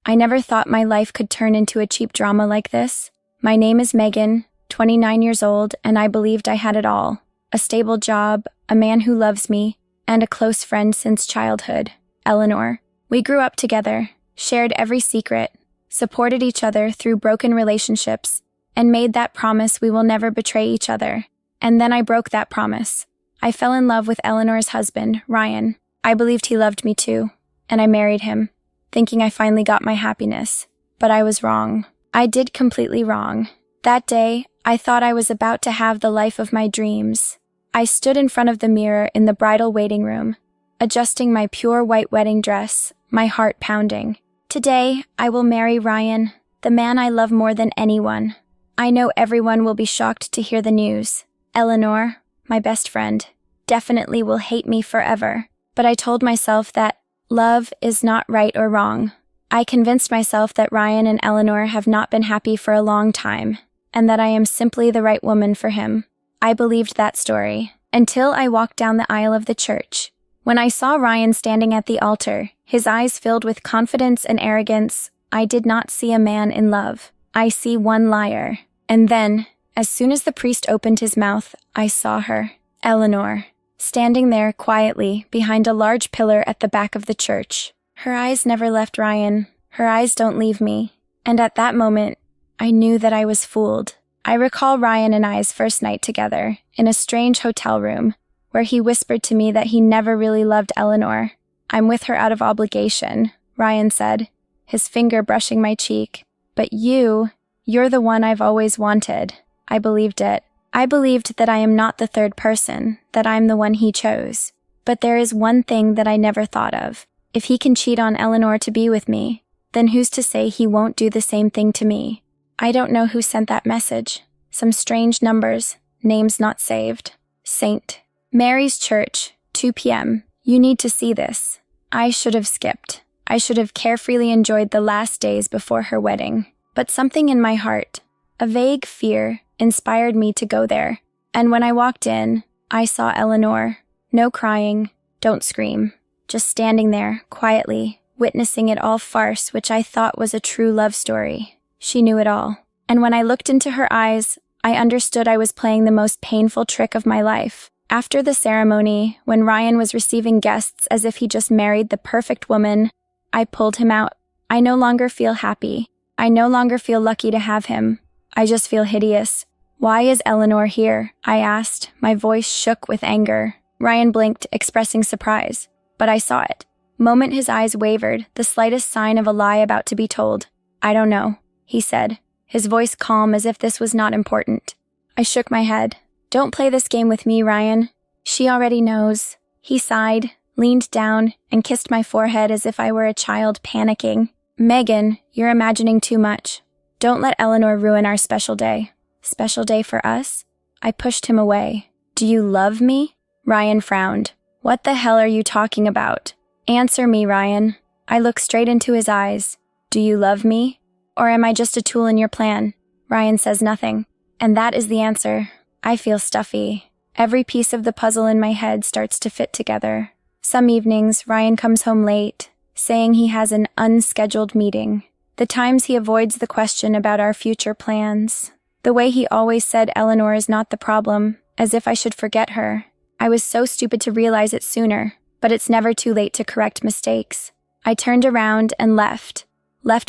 I never thought my life could turn into a cheap drama like this. My name is Megan, 29 years old, and I believed I had it all. A stable job, a man who loves me, and a close friend since childhood, Eleanor. We grew up together, shared every secret, supported each other through broken relationships, and made that promise we will never betray each other. And then I broke that promise. I fell in love with Eleanor's husband, Ryan. I believed he loved me too, and I married him, thinking I finally got my happiness. But I was wrong. I did completely wrong. That day, I thought I was about to have the life of my dreams. I stood in front of the mirror in the bridal waiting room, adjusting my pure white wedding dress, my heart pounding. Today, I will marry Ryan, the man I love more than anyone. I know everyone will be shocked to hear the news. Eleanor, my best friend, definitely will hate me forever. But I told myself that love is not right or wrong. I convinced myself that Ryan and Eleanor have not been happy for a long time, and that I am simply the right woman for him. I believed that story, until I walked down the aisle of the church. When I saw Ryan standing at the altar, his eyes filled with confidence and arrogance, I did not see a man in love. I see one liar. And then, as soon as the priest opened his mouth, I saw her, Eleanor, standing there quietly behind a large pillar at the back of the church. Her eyes never left Ryan. Her eyes don't leave me. And at that moment, I knew that I was fooled. I recall Ryan and I's first night together, in a strange hotel room, where he whispered to me that he never really loved Eleanor. "I'm with her out of obligation," Ryan said, his finger brushing my cheek. "But you're the one I've always wanted." I believed it. I believed that I am not the third person, that I'm the one he chose. But there is one thing that I never thought of. If he can cheat on Eleanor to be with me, then who's to say he won't do the same thing to me? I don't know who sent that message. Some strange numbers, names not saved. St. Mary's Church, 2 p.m. You need to see this. I should have skipped. I should have carefreely enjoyed the last days before her wedding. But something in my heart, a vague fear, inspired me to go there. And when I walked in, I saw Eleanor. No crying, don't scream. Just standing there, quietly, witnessing it all farce which I thought was a true love story. She knew it all. And when I looked into her eyes, I understood I was playing the most painful trick of my life. After the ceremony, when Ryan was receiving guests as if he just married the perfect woman, I pulled him out. I no longer feel happy. I no longer feel lucky to have him. I just feel hideous. "Why is Eleanor here?" I asked. My voice shook with anger. Ryan blinked, expressing surprise. But I saw it. Moment his eyes wavered, the slightest sign of a lie about to be told. "I don't know," he said, his voice calm as if this was not important. I shook my head. "Don't play this game with me, Ryan. She already knows." He sighed, leaned down, and kissed my forehead as if I were a child panicking. "Megan, you're imagining too much. Don't let Eleanor ruin our special day." "Special day for us?" I pushed him away. "Do you love me?" Ryan frowned. "What the hell are you talking about? Answer me, Ryan." I looked straight into his eyes. "Do you love me? Or am I just a tool in your plan?" Ryan says nothing. And that is the answer. I feel stuffy. Every piece of the puzzle in my head starts to fit together. Some evenings, Ryan comes home late, saying he has an unscheduled meeting. The times he avoids the question about our future plans. The way he always said Eleanor is not the problem, as if I should forget her. I was so stupid to realize it sooner, but it's never too late to correct mistakes. I turned around and left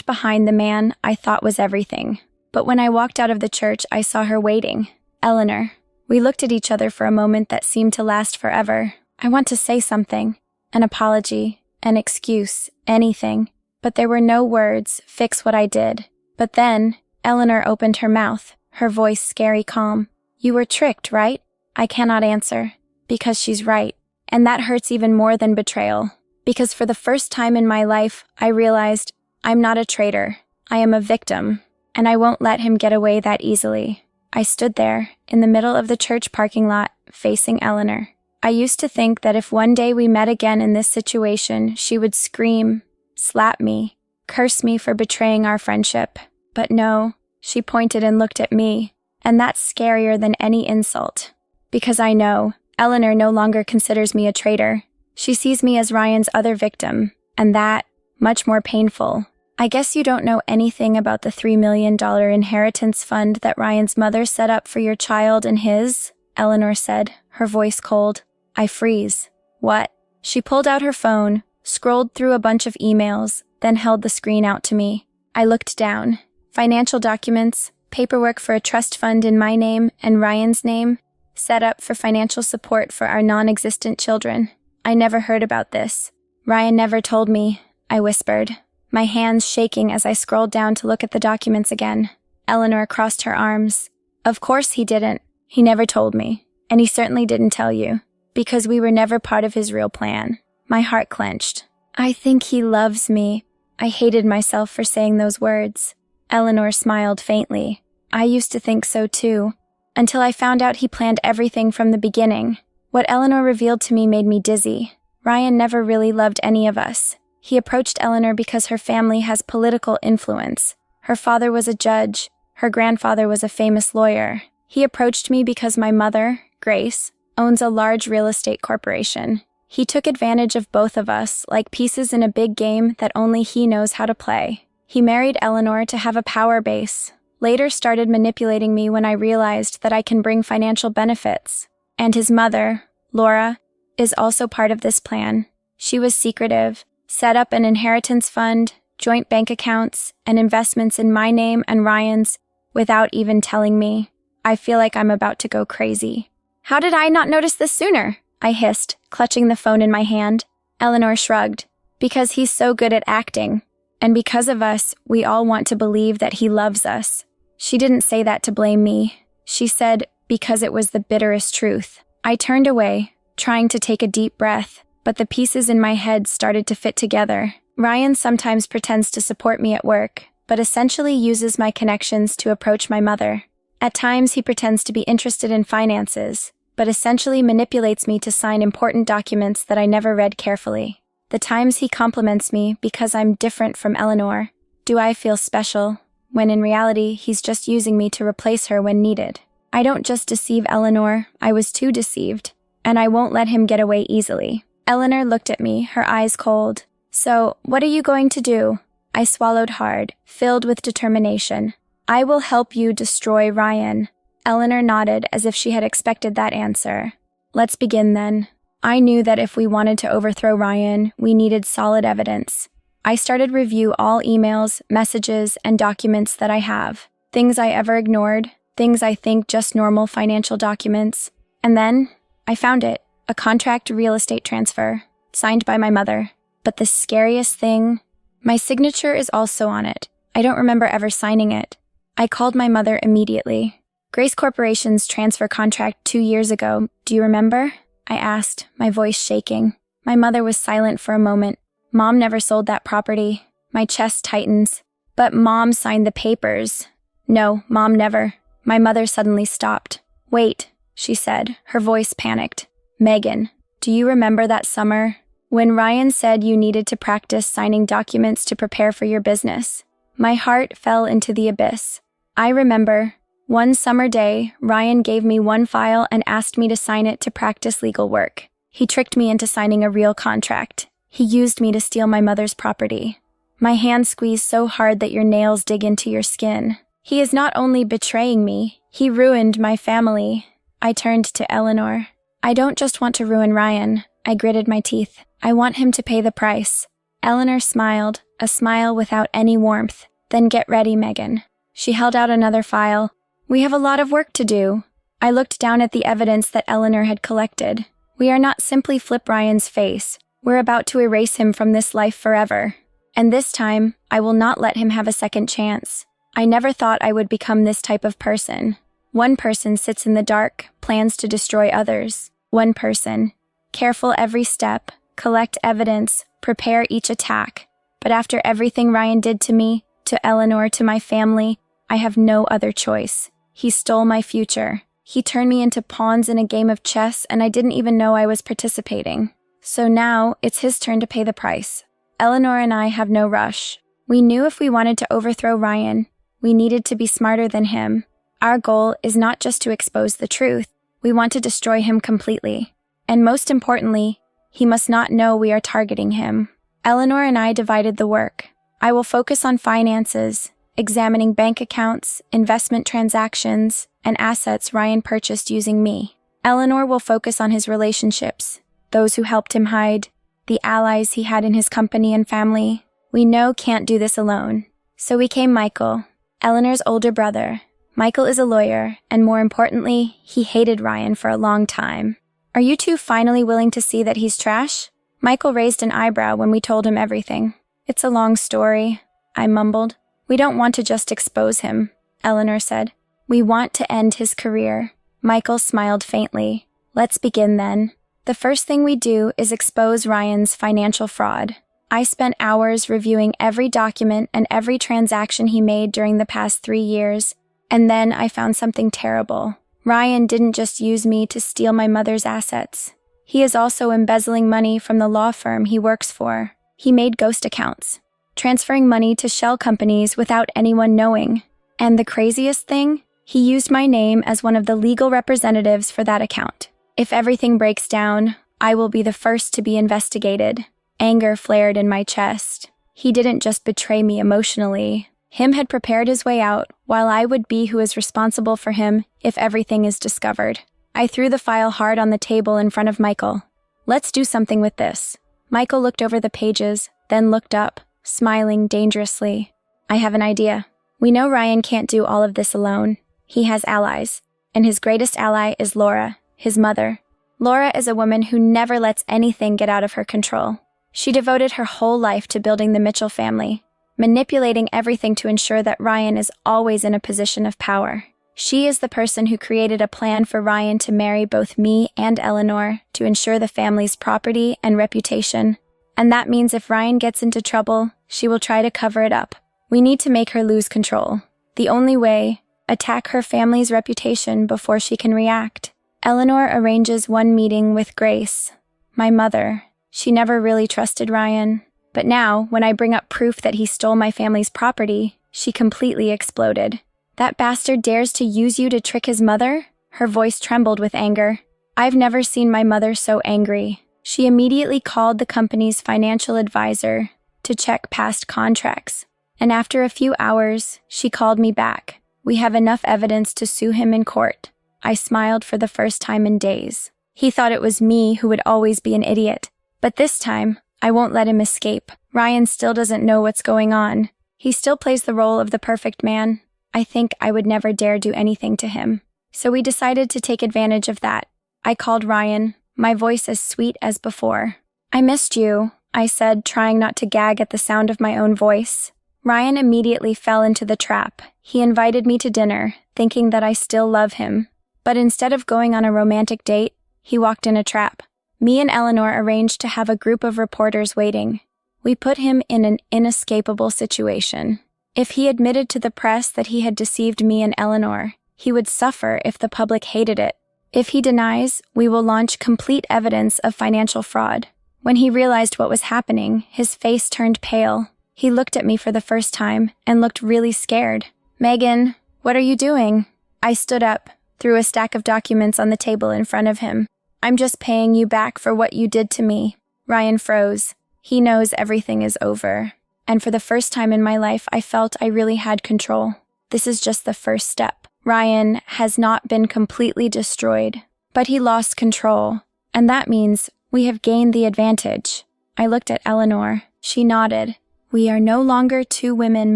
behind the man I thought was everything. But when I walked out of the church, I saw her waiting. Eleanor. We looked at each other for a moment that seemed to last forever. I want to say something. An apology, an excuse, anything. But there were no words, fix what I did. But then, Eleanor opened her mouth, her voice scary calm. "You were tricked, right?" I cannot answer. Because she's right. And that hurts even more than betrayal. Because for the first time in my life, I realized I'm not a traitor. I am a victim. And I won't let him get away that easily. I stood there, in the middle of the church parking lot, facing Eleanor. I used to think that if one day we met again in this situation, she would scream, slap me, curse me for betraying our friendship. But no, she pointed and looked at me, and that's scarier than any insult. Because I know, Eleanor no longer considers me a traitor. She sees me as Ryan's other victim, and that, much more painful. I guess you don't know anything about the $3 million inheritance fund that Ryan's mother set up for your child and his, Eleanor said, her voice cold. I freeze. What? She pulled out her phone, scrolled through a bunch of emails, then held the screen out to me. I looked down. Financial documents, paperwork for a trust fund in my name and Ryan's name, set up for financial support for our non-existent children. I never heard about this. Ryan never told me, I whispered, my hands shaking as I scrolled down to look at the documents again. Eleanor crossed her arms. Of course he didn't. He never told me. And he certainly didn't tell you. Because we were never part of his real plan. My heart clenched. I think he loves me. I hated myself for saying those words. Eleanor smiled faintly. I used to think so too. Until I found out he planned everything from the beginning. What Eleanor revealed to me made me dizzy. Ryan never really loved any of us. He approached Eleanor because her family has political influence. Her father was a judge. Her grandfather was a famous lawyer. He approached me because my mother, Grace, owns a large real estate corporation. He took advantage of both of us, like pieces in a big game that only he knows how to play. He married Eleanor to have a power base. Later started manipulating me when I realized that I can bring financial benefits. And his mother, Laura, is also part of this plan. She was secretive, set up an inheritance fund, joint bank accounts, and investments in my name and Ryan's without even telling me. I feel like I'm about to go crazy. How did I not notice this sooner? I hissed, clutching the phone in my hand. Eleanor shrugged. Because he's so good at acting. And because of us, we all want to believe that he loves us. She didn't say that to blame me. She said, because it was the bitterest truth. I turned away, trying to take a deep breath, but the pieces in my head started to fit together. Ryan sometimes pretends to support me at work, but essentially uses my connections to approach my mother. At times, he pretends to be interested in finances, but essentially manipulates me to sign important documents that I never read carefully. The times he compliments me because I'm different from Eleanor. Do I feel special? When in reality, he's just using me to replace her when needed. I don't just deceive Eleanor, I was too deceived, and I won't let him get away easily. Eleanor looked at me, her eyes cold. So, what are you going to do? I swallowed hard, filled with determination. I will help you destroy Ryan. Eleanor nodded as if she had expected that answer. Let's begin then. I knew that if we wanted to overthrow Ryan, we needed solid evidence. I started review all emails, messages, and documents that I have. Things I ever ignored, things I think just normal financial documents. And then, I found it. A contract real estate transfer, signed by my mother. But the scariest thing, my signature is also on it. I don't remember ever signing it. I called my mother immediately. Grace Corporation's transfer contract 2 years ago, do you remember? I asked, my voice shaking. My mother was silent for a moment. Mom never sold that property. My chest tightens. But Mom signed the papers. No, Mom never. My mother suddenly stopped. Wait, she said, her voice panicked. Megan, do you remember that summer? When Ryan said you needed to practice signing documents to prepare for your business? My heart fell into the abyss. I remember. One summer day, Ryan gave me one file and asked me to sign it to practice legal work. He tricked me into signing a real contract. He used me to steal my mother's property. My hand squeezed so hard that your nails dig into your skin. He is not only betraying me, he ruined my family. I turned to Eleanor. I don't just want to ruin Ryan. I gritted my teeth. I want him to pay the price. Eleanor smiled, a smile without any warmth. Then get ready, Megan. She held out another file. We have a lot of work to do. I looked down at the evidence that Eleanor had collected. We are not simply flip Ryan's face. We're about to erase him from this life forever. And this time, I will not let him have a second chance. I never thought I would become this type of person. One person sits in the dark, plans to destroy others. One person. Careful every step, collect evidence, prepare each attack. But after everything Ryan did to me, to Eleanor, to my family, I have no other choice. He stole my future. He turned me into pawns in a game of chess, and I didn't even know I was participating. So now, it's his turn to pay the price. Eleanor and I have no rush. We knew if we wanted to overthrow Ryan, we needed to be smarter than him. Our goal is not just to expose the truth. We want to destroy him completely. And most importantly, he must not know we are targeting him. Eleanor and I divided the work. I will focus on finances, examining bank accounts, investment transactions, and assets Ryan purchased using me. Eleanor will focus on his relationships, those who helped him hide, the allies he had in his company and family. We know can't do this alone. So we came Michael, Eleanor's older brother. Michael is a lawyer, and more importantly, he hated Ryan for a long time. Are you two finally willing to see that he's trash? Michael raised an eyebrow when we told him everything. It's a long story, I mumbled. We don't want to just expose him, Eleanor said. We want to end his career. Michael smiled faintly. Let's begin then. The first thing we do is expose Ryan's financial fraud. I spent hours reviewing every document and every transaction he made during the past 3 years, and then I found something terrible. Ryan didn't just use me to steal my mother's assets. He is also embezzling money from the law firm he works for. He made ghost accounts, transferring money to shell companies without anyone knowing. And the craziest thing? He used my name as one of the legal representatives for that account. If everything breaks down, I will be the first to be investigated. Anger flared in my chest. He didn't just betray me emotionally. Him had prepared his way out, while I would be who is responsible for him if everything is discovered. I threw the file hard on the table in front of Michael. Let's do something with this. Michael looked over the pages, then looked up, smiling dangerously. I have an idea. We know Ryan can't do all of this alone. He has allies, and his greatest ally is Laura, his mother. Laura is a woman who never lets anything get out of her control. She devoted her whole life to building the Mitchell family, manipulating everything to ensure that Ryan is always in a position of power. She is the person who created a plan for Ryan to marry both me and Eleanor to ensure the family's property and reputation. And that means if Ryan gets into trouble, she will try to cover it up. We need to make her lose control. The only way, attack her family's reputation before she can react. Eleanor arranges one meeting with Grace, my mother. She never really trusted Ryan. But now, when I bring up proof that he stole my family's property, she completely exploded. That bastard dares to use you to trick his mother? Her voice trembled with anger. I've never seen my mother so angry. She immediately called the company's financial advisor to check past contracts. And after a few hours, she called me back. We have enough evidence to sue him in court. I smiled for the first time in days. He thought it was me who would always be an idiot. But this time, I won't let him escape. Ryan still doesn't know what's going on. He still plays the role of the perfect man. I think I would never dare do anything to him. So we decided to take advantage of that. I called Ryan, my voice as sweet as before. I missed you, I said, trying not to gag at the sound of my own voice. Ryan immediately fell into the trap. He invited me to dinner, thinking that I still love him. But instead of going on a romantic date, he walked in a trap. Me and Eleanor arranged to have a group of reporters waiting. We put him in an inescapable situation. If he admitted to the press that he had deceived me and Eleanor, he would suffer if the public hated it. If he denies, we will launch complete evidence of financial fraud. When he realized what was happening, his face turned pale. He looked at me for the first time and looked really scared. Megan, what are you doing? I stood up, threw a stack of documents on the table in front of him. I'm just paying you back for what you did to me. Ryan froze. He knows everything is over. And for the first time in my life, I felt I really had control. This is just the first step. Ryan has not been completely destroyed, but he lost control. And that means we have gained the advantage. I looked at Eleanor. She nodded. We are no longer two women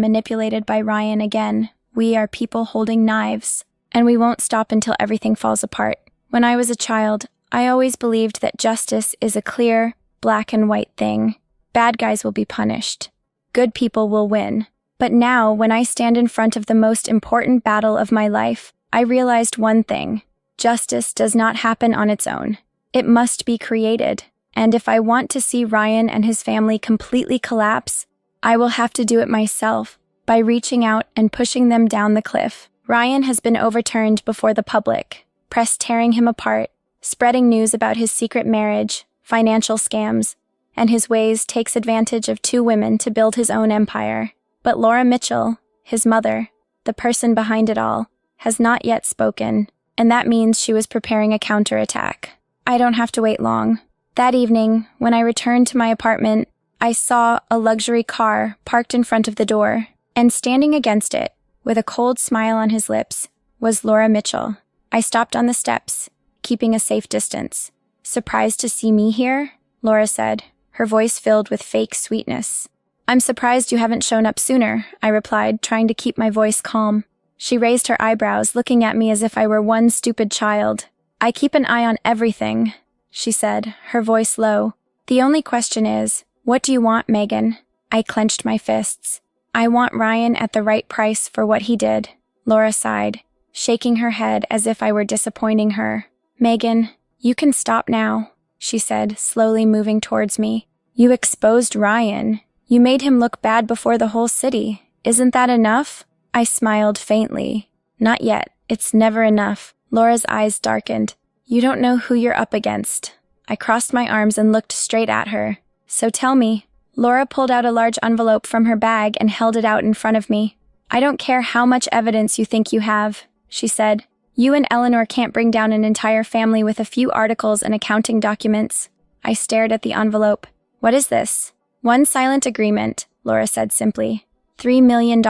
manipulated by Ryan again. We are people holding knives. And we won't stop until everything falls apart. When I was a child, I always believed that justice is a clear, black and white thing. Bad guys will be punished. Good people will win. But now, when I stand in front of the most important battle of my life, I realized one thing. Justice does not happen on its own. It must be created. And if I want to see Ryan and his family completely collapse, I will have to do it myself by reaching out and pushing them down the cliff. Ryan has been overturned before the public, press tearing him apart, spreading news about his secret marriage, financial scams, and his ways takes advantage of two women to build his own empire. But Laura Mitchell, his mother, the person behind it all, has not yet spoken, and that means she was preparing a counterattack. I don't have to wait long. That evening, when I returned to my apartment, I saw a luxury car parked in front of the door, and standing against it, with a cold smile on his lips, was Laura Mitchell. I stopped on the steps, keeping a safe distance. "Surprised to see me here?" Laura said, her voice filled with fake sweetness. "I'm surprised you haven't shown up sooner," I replied, trying to keep my voice calm. She raised her eyebrows, looking at me as if I were one stupid child. "I keep an eye on everything," she said, her voice low. "The only question is, what do you want, Megan?" I clenched my fists. "I want Ryan at the right price for what he did," Laura sighed, shaking her head as if I were disappointing her. "Megan, you can stop now," she said, slowly moving towards me. "You exposed Ryan. You made him look bad before the whole city. Isn't that enough?" I smiled faintly. "Not yet. It's never enough." Laura's eyes darkened. "You don't know who you're up against." I crossed my arms and looked straight at her. "So tell me." Laura pulled out a large envelope from her bag and held it out in front of me. "I don't care how much evidence you think you have," she said. "You and Eleanor can't bring down an entire family with a few articles and accounting documents." I stared at the envelope. "What is this?" "One silent agreement," Laura said simply. $3 million.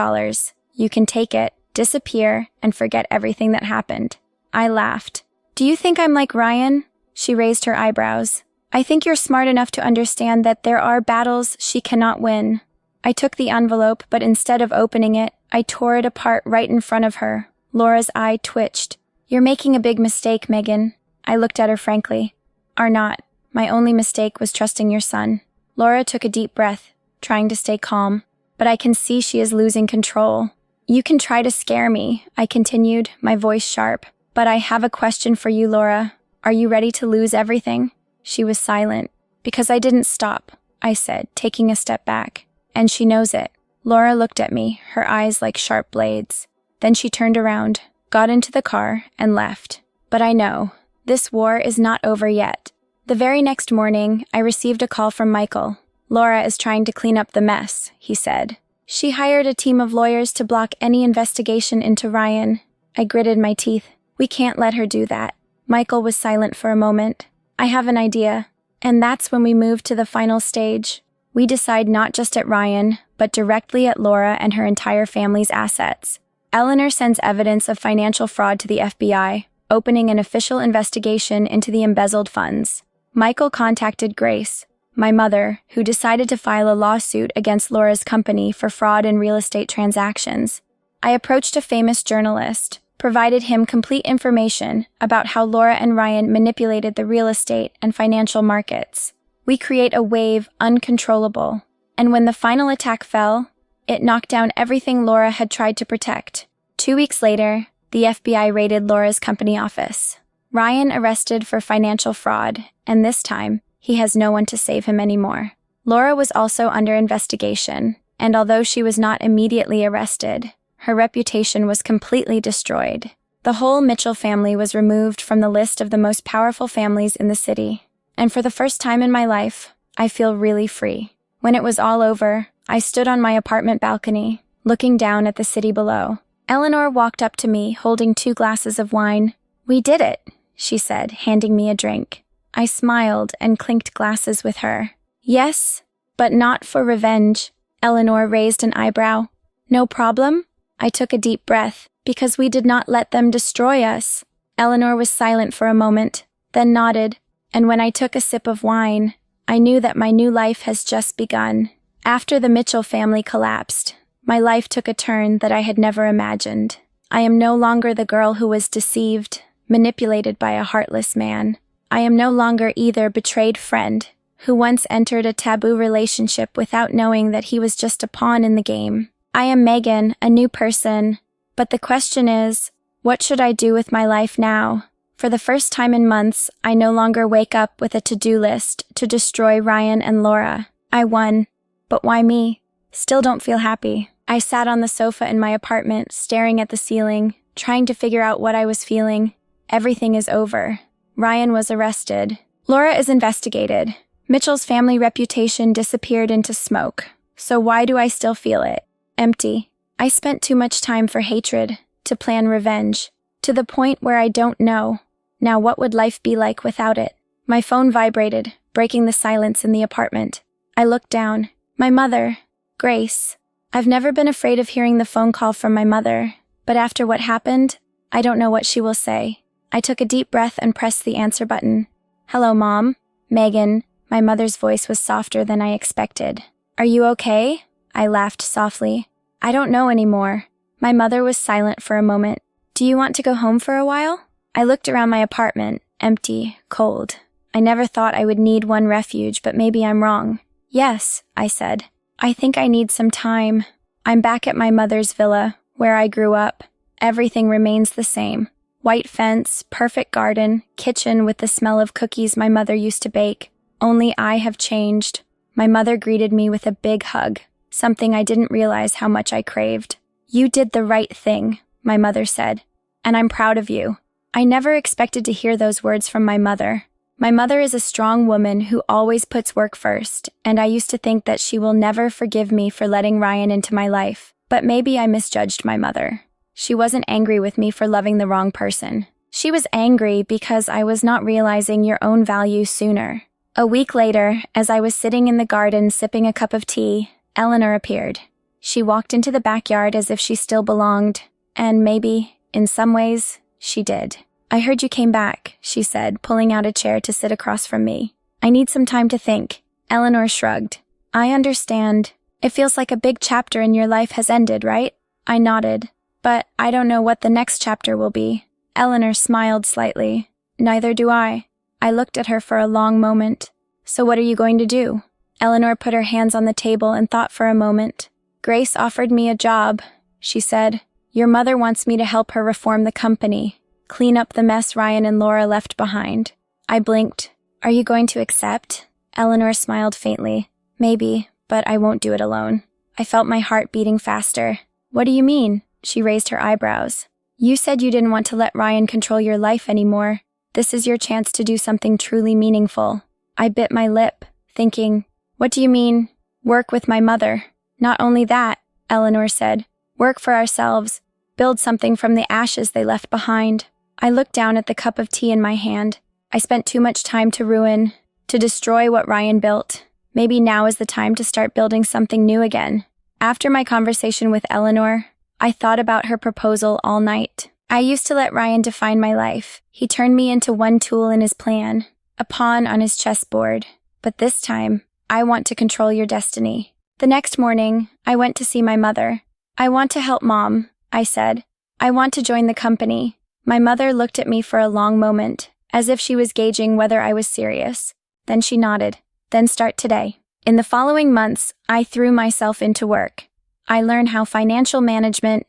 You can take it, disappear, and forget everything that happened. I laughed. "Do you think I'm like Ryan?" She raised her eyebrows. "I think you're smart enough to understand that there are battles she cannot win." I took the envelope, but instead of opening it, I tore it apart right in front of her. Laura's eye twitched. "You're making a big mistake, Megan." I looked at her frankly. "Are not. My only mistake was trusting your son." Laura took a deep breath, trying to stay calm. "But I can see she is losing control." "You can try to scare me," I continued, my voice sharp. "But I have a question for you, Laura. Are you ready to lose everything?" She was silent. "Because I didn't stop," I said, taking a step back. "And she knows it." Laura looked at me, her eyes like sharp blades. Then she turned around, got into the car, and left. "But I know. This war is not over yet." The very next morning, I received a call from Michael. "Laura is trying to clean up the mess," he said. "She hired a team of lawyers to block any investigation into Ryan." I gritted my teeth. "We can't let her do that." Michael was silent for a moment. "I have an idea." And that's when we moved to the final stage. We decide not just at Ryan, but directly at Laura and her entire family's assets. Eleanor sends evidence of financial fraud to the FBI, opening an official investigation into the embezzled funds. Michael contacted Grace, my mother, who decided to file a lawsuit against Laura's company for fraud in real estate transactions. I approached a famous journalist, provided him complete information about how Laura and Ryan manipulated the real estate and financial markets. We create a wave uncontrollable, and when the final attack fell, it knocked down everything Laura had tried to protect. 2 weeks later, the FBI raided Laura's company office. Ryan arrested for financial fraud, and this time, he has no one to save him anymore. Laura was also under investigation, and although she was not immediately arrested, her reputation was completely destroyed. The whole Mitchell family was removed from the list of the most powerful families in the city. And for the first time in my life, I feel really free. When it was all over, I stood on my apartment balcony, looking down at the city below. Eleanor walked up to me, holding 2 glasses of wine. "We did it," she said, handing me a drink. I smiled and clinked glasses with her. "Yes, but not for revenge." Eleanor raised an eyebrow. "No problem?" I took a deep breath. "Because we did not let them destroy us." Eleanor was silent for a moment, then nodded, and when I took a sip of wine, I knew that my new life has just begun. After the Mitchell family collapsed, my life took a turn that I had never imagined. I am no longer the girl who was deceived, manipulated by a heartless man. I am no longer either betrayed friend, who once entered a taboo relationship without knowing that he was just a pawn in the game. I am Megan, a new person. But the question is, what should I do with my life now? For the first time in months, I no longer wake up with a to-do list to destroy Ryan and Laura. I won. But why me? Still don't feel happy. I sat on the sofa in my apartment, staring at the ceiling, trying to figure out what I was feeling. Everything is over. Ryan was arrested. Laura is investigated. Mitchell's family reputation disappeared into smoke. So why do I still feel it? Empty. I spent too much time for hatred, to plan revenge, to the point where I don't know. Now what would life be like without it? My phone vibrated, breaking the silence in the apartment. I looked down, My mother, Grace. I've never been afraid of hearing the phone call from my mother, but after what happened, I don't know what she will say. I took a deep breath and pressed the answer button. Hello, Mom. Megan. My mother's voice was softer than I expected. Are you okay? I laughed softly. I don't know anymore. My mother was silent for a moment. Do you want to go home for a while? I looked around my apartment, empty, cold. I never thought I would need one refuge, but maybe I'm wrong. Yes, I said. I think I need some time. I'm back at my mother's villa, where I grew up. Everything remains the same. White fence, perfect garden, kitchen with the smell of cookies my mother used to bake. Only I have changed. My mother greeted me with a big hug, something I didn't realize how much I craved. You did the right thing, my mother said, and I'm proud of you. I never expected to hear those words from my mother. My mother is a strong woman who always puts work first, and I used to think that she will never forgive me for letting Ryan into my life. But maybe I misjudged my mother. She wasn't angry with me for loving the wrong person. She was angry because I was not realizing your own value sooner. A week later, as I was sitting in the garden sipping a cup of tea, Eleanor appeared. She walked into the backyard as if she still belonged, and maybe, in some ways, she did. I heard you came back, she said, pulling out a chair to sit across from me. I need some time to think. Eleanor shrugged. I understand. It feels like a big chapter in your life has ended, right? I nodded. But I don't know what the next chapter will be. Eleanor smiled slightly. Neither do I. I looked at her for a long moment. So what are you going to do? Eleanor put her hands on the table and thought for a moment. Grace offered me a job, she said. Your mother wants me to help her reform the company, clean up the mess Ryan and Laura left behind. I blinked. Are you going to accept? Eleanor smiled faintly. Maybe, but I won't do it alone. I felt my heart beating faster. What do you mean? She raised her eyebrows. You said you didn't want to let Ryan control your life anymore. This is your chance to do something truly meaningful. I bit my lip, thinking, what do you mean, work with my mother? Not only that, Eleanor said, work for ourselves, build something from the ashes they left behind. I looked down at the cup of tea in my hand. I spent too much time to destroy what Ryan built. Maybe now is the time to start building something new again. After my conversation with Eleanor, I thought about her proposal all night. I used to let Ryan define my life. He turned me into one tool in his plan, a pawn on his chessboard. But this time, I want to control your destiny. The next morning, I went to see my mother. I want to help Mom, I said. I want to join the company. My mother looked at me for a long moment, as if she was gauging whether I was serious. Then she nodded. Then start today. In the following months, I threw myself into work. I learned how financial management,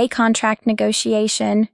contract negotiation,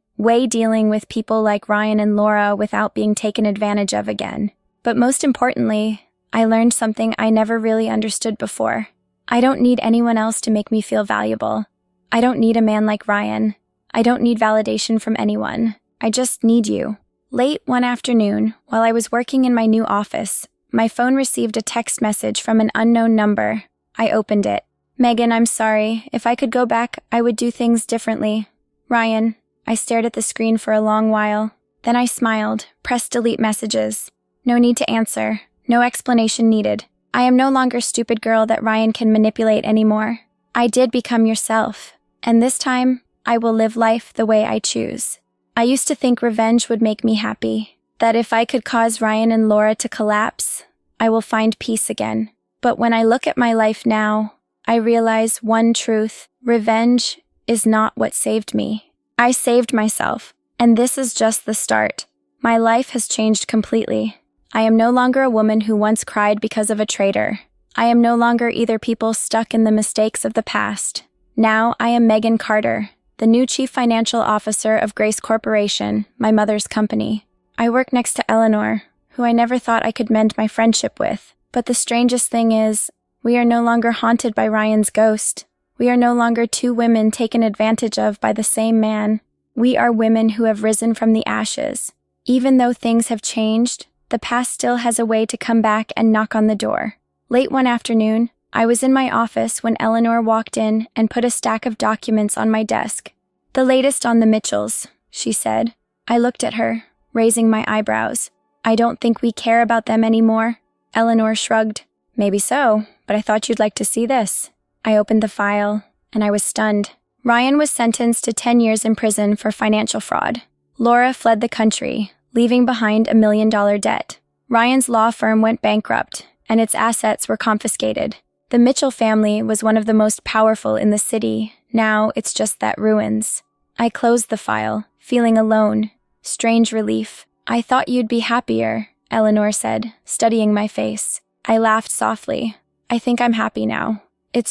dealing with people like Ryan and Laura without being taken advantage of again. But most importantly, I learned something I never really understood before. I don't need anyone else to make me feel valuable. I don't need a man like Ryan. I don't need validation from anyone. I just need you. Late one afternoon, while I was working in my new office, my phone received a text message from an unknown number. I opened it. Megan, I'm sorry. If I could go back, I would do things differently. Ryan. I stared at the screen for a long while. Then I smiled, pressed delete messages. No need to answer. No explanation needed. I am no longer stupid girl that Ryan can manipulate anymore. I did become yourself. And this time, I will live life the way I choose. I used to think revenge would make me happy. That if I could cause Ryan and Laura to collapse, I will find peace again. But when I look at my life now, I realize one truth. Revenge is not what saved me. I saved myself, and this is just the start. My life has changed completely. I am no longer a woman who once cried because of a traitor. I am no longer either people stuck in the mistakes of the past. Now I am Megan Carter, the new Chief Financial Officer of Grace Corporation, my mother's company. I work next to Eleanor, who I never thought I could mend my friendship with. But the strangest thing is, we are no longer haunted by Ryan's ghost. We are no longer two women taken advantage of by the same man. We are women who have risen from the ashes. Even though things have changed, the past still has a way to come back and knock on the door. Late one afternoon, I was in my office when Eleanor walked in and put a stack of documents on my desk. The latest on the Mitchells, she said. I looked at her, raising my eyebrows. I don't think we care about them anymore. Eleanor shrugged. Maybe so, but I thought you'd like to see this. I opened the file, and I was stunned. Ryan was sentenced to 10 years in prison for financial fraud. Laura fled the country, leaving behind $1 million debt. Ryan's law firm went bankrupt, and its assets were confiscated. The Mitchell family was one of the most powerful in the city. Now it's just that ruins. I closed the file, feeling alone. Strange relief. I thought you'd be happier, Eleanor said, studying my face. I laughed softly. I think I'm happy now. It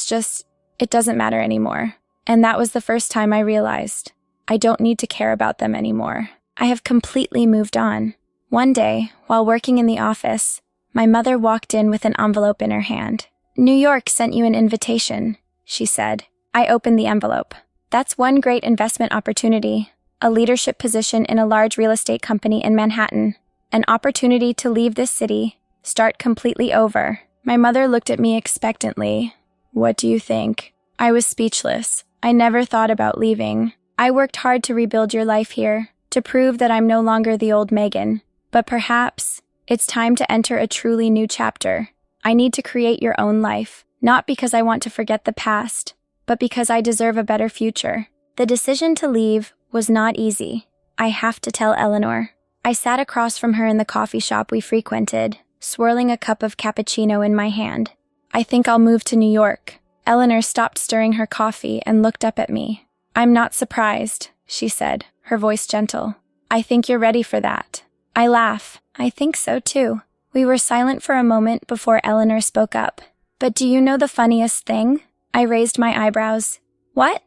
doesn't matter anymore. And that was the first time I realized I don't need to care about them anymore. I have completely moved on. One day, while working in the office, my mother walked in with an envelope in her hand. New York sent you an invitation, she said. I opened the envelope. That's one great investment opportunity. A leadership position in a large real estate company in Manhattan. An opportunity to leave this city, start completely over. My mother looked at me expectantly. What do you think? I was speechless. I never thought about leaving. I worked hard to rebuild your life here, to prove that I'm no longer the old Megan. But perhaps it's time to enter a truly new chapter. I need to create your own life, not because I want to forget the past, but because I deserve a better future. The decision to leave was not easy. I have to tell Eleanor. I sat across from her in the coffee shop we frequented, swirling a cup of cappuccino in my hand. I think I'll move to New York. Eleanor stopped stirring her coffee and looked up at me. I'm not surprised, she said, her voice gentle. I think you're ready for that. I laugh. I think so too. We were silent for a moment before Eleanor spoke up. But do you know the funniest thing? I raised my eyebrows. What?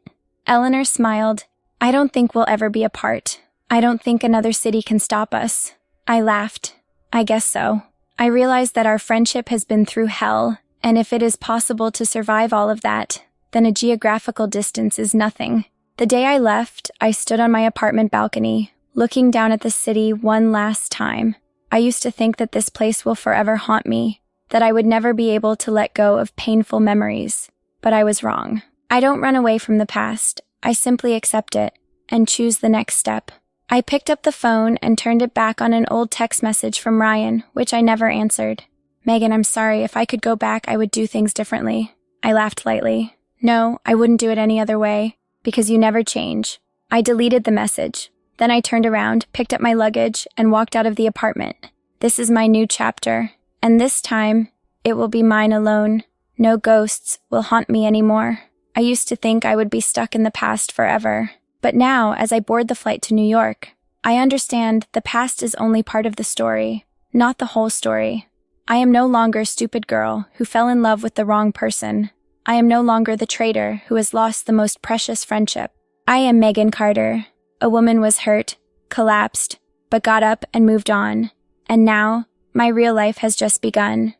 Eleanor smiled. I don't think we'll ever be apart. I don't think another city can stop us. I laughed. I guess so. I realized that our friendship has been through hell, and if it is possible to survive all of that, then a geographical distance is nothing. The day I left, I stood on my apartment balcony, looking down at the city one last time. I used to think that this place will forever haunt me, that I would never be able to let go of painful memories. But I was wrong. I don't run away from the past. I simply accept it and choose the next step. I picked up the phone and turned it back on an old text message from Ryan, which I never answered. Megan, I'm sorry. If I could go back, I would do things differently. I laughed lightly. No, I wouldn't do it any other way, because you never change. I deleted the message. Then I turned around, picked up my luggage, and walked out of the apartment. This is my new chapter, and this time, it will be mine alone. No ghosts will haunt me anymore. I used to think I would be stuck in the past forever. But now, as I board the flight to New York, I understand the past is only part of the story, not the whole story. I am no longer a stupid girl who fell in love with the wrong person. I am no longer the traitor who has lost the most precious friendship. I am Megan Carter. A woman was hurt, collapsed, but got up and moved on. And now, my real life has just begun.